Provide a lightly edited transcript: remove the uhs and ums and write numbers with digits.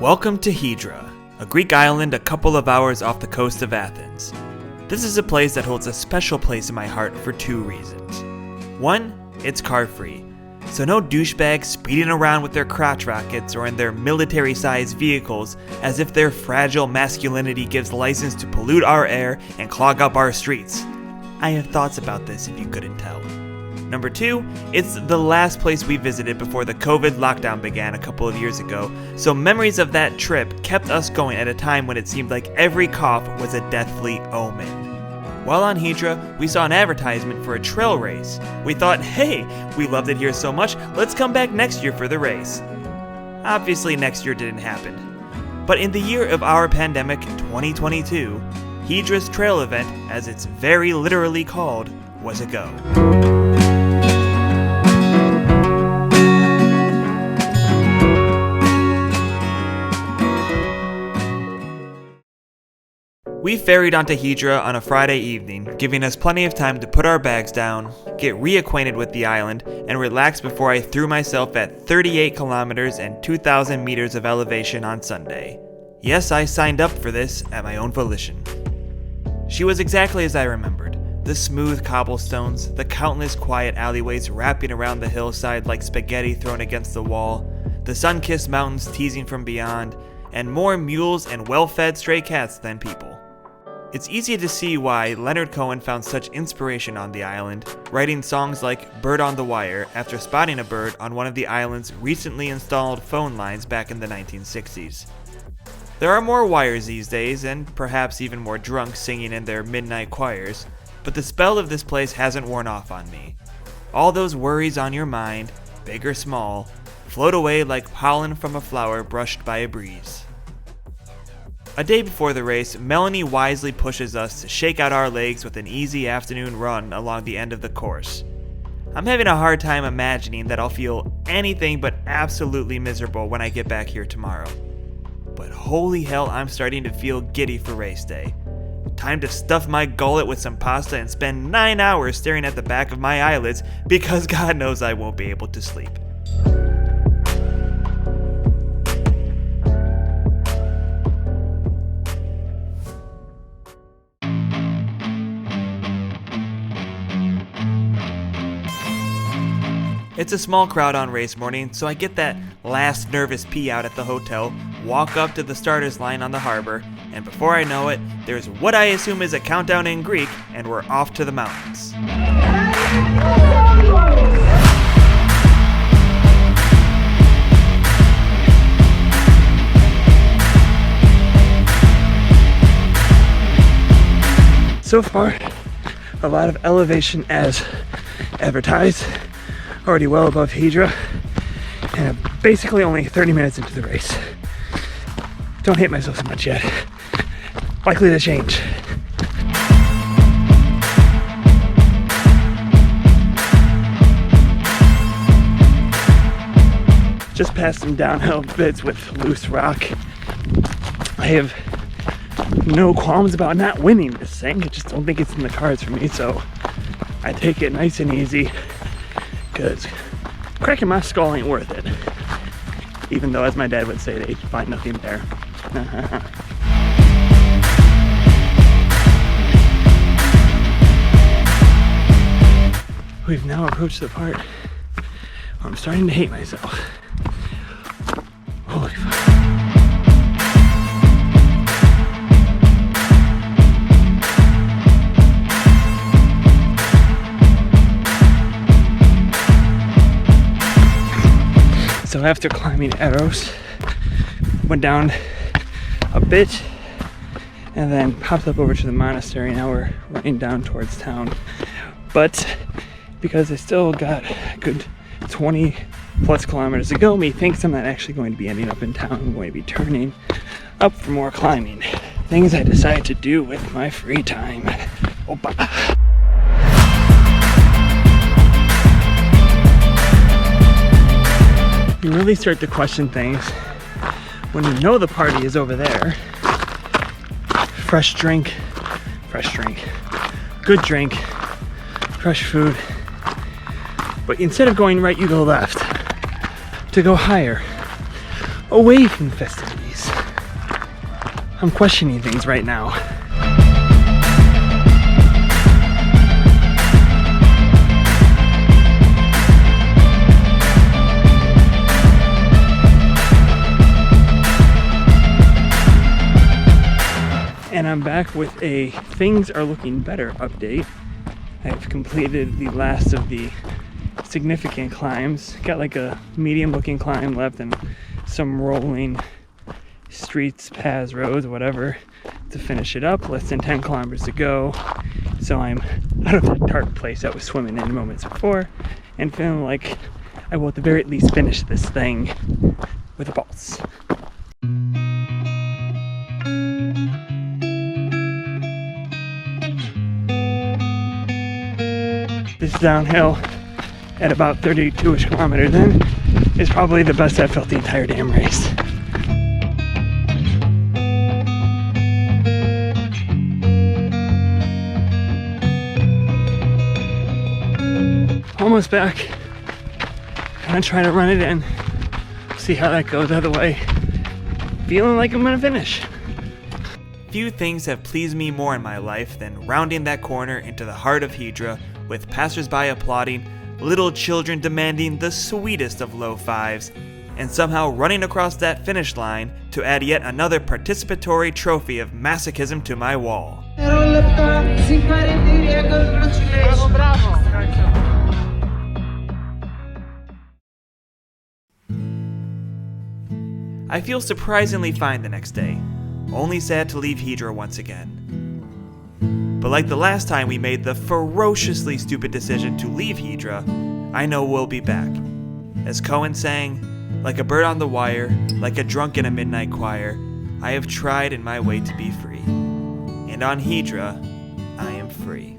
Welcome to Hydra, a Greek island a couple of hours off the coast of Athens. This is a place that holds a special place in my heart for two reasons. One, it's car-free, so no douchebags speeding around with their crotch rockets or in their military-sized vehicles as if their fragile masculinity gives license to pollute our air and clog up our streets. I have thoughts about this if you couldn't tell. Number two, it's the last place we visited before the COVID lockdown began a couple of years ago, so memories of that trip kept us going at a time when it seemed like every cough was a deathly omen. While on Hydra, we saw an advertisement for a trail race. We thought, hey, we loved it here so much, let's come back next year for the race. Obviously next year didn't happen. But in the year of our pandemic, 2022, Hydra's trail event, as it's very literally called, was a go. We ferried onto Hydra on a Friday evening, giving us plenty of time to put our bags down, get reacquainted with the island, and relax before I threw myself at 38 kilometers and 2,000 meters of elevation on Sunday. Yes, I signed up for this at my own volition. She was exactly as I remembered. The smooth cobblestones, the countless quiet alleyways wrapping around the hillside like spaghetti thrown against the wall, the sun-kissed mountains teasing from beyond, and more mules and well-fed stray cats than people. It's easy to see why Leonard Cohen found such inspiration on the island, writing songs like Bird on the Wire after spotting a bird on one of the island's recently installed phone lines back in the 1960s. There are more wires these days, and perhaps even more drunks singing in their midnight choirs, but the spell of this place hasn't worn off on me. All those worries on your mind, big or small, float away like pollen from a flower brushed by a breeze. A day before the race, Melanie wisely pushes us to shake out our legs with an easy afternoon run along the end of the course. I'm having a hard time imagining that I'll feel anything but absolutely miserable when I get back here tomorrow. But holy hell, I'm starting to feel giddy for race day. Time to stuff my gullet with some pasta and spend 9 hours staring at the back of my eyelids because God knows I won't be able to sleep. It's a small crowd on race morning, so I get that last nervous pee out at the hotel, walk up to the starters line on the harbor, and before I know it, there's what I assume is a countdown in Greek, and we're off to the mountains. So far, a lot of elevation as advertised. Already well above Hydra, and I'm basically only 30 minutes into the race. Don't hate myself so much yet. Likely to change. Just past some downhill bits with loose rock. I have no qualms about not winning this thing. I just don't think it's in the cards for me, so I take it nice and easy. Because cracking my skull ain't worth it. Even though, as my dad would say, they find nothing there. We've now approached the part where I'm starting to hate myself. Holy fuck. So after climbing Eros, went down a bit and then popped up over to the monastery. Now we're running down towards town. But because I still got a good 20 plus kilometers to go, methinks I'm not actually going to be ending up in town. I'm going to be turning up for more climbing. Things I decide to do with my free time. Opa. You really start to question things when you know the party is over there. Fresh drink, good drink, fresh food. But instead of going right, you go left to go higher, away from festivities. I'm questioning things right now. And I'm back with a things are looking better update. I've completed the last of the significant climbs. Got like a medium looking climb left and some rolling streets, paths, roads, whatever to finish it up. Less than 10 kilometers to go. So I'm out of that dark place I was swimming in moments before and feeling like I will at the very least finish this thing with a pulse. This downhill at about 32-ish kilometers in is probably the best I've felt the entire damn race. Almost back. Gonna try to run it in. See how that goes either way. Feeling like I'm gonna finish. Few things have pleased me more in my life than rounding that corner into the heart of Hydra with passersby applauding, little children demanding the sweetest of low fives, and somehow running across that finish line to add yet another participatory trophy of masochism to my wall. I feel surprisingly fine the next day, only sad to leave Hydra once again. But like the last time we made the ferociously stupid decision to leave Hydra, I know we'll be back. As Cohen sang, like a bird on the wire, like a drunk in a midnight choir, I have tried in my way to be free. And on Hydra, I am free.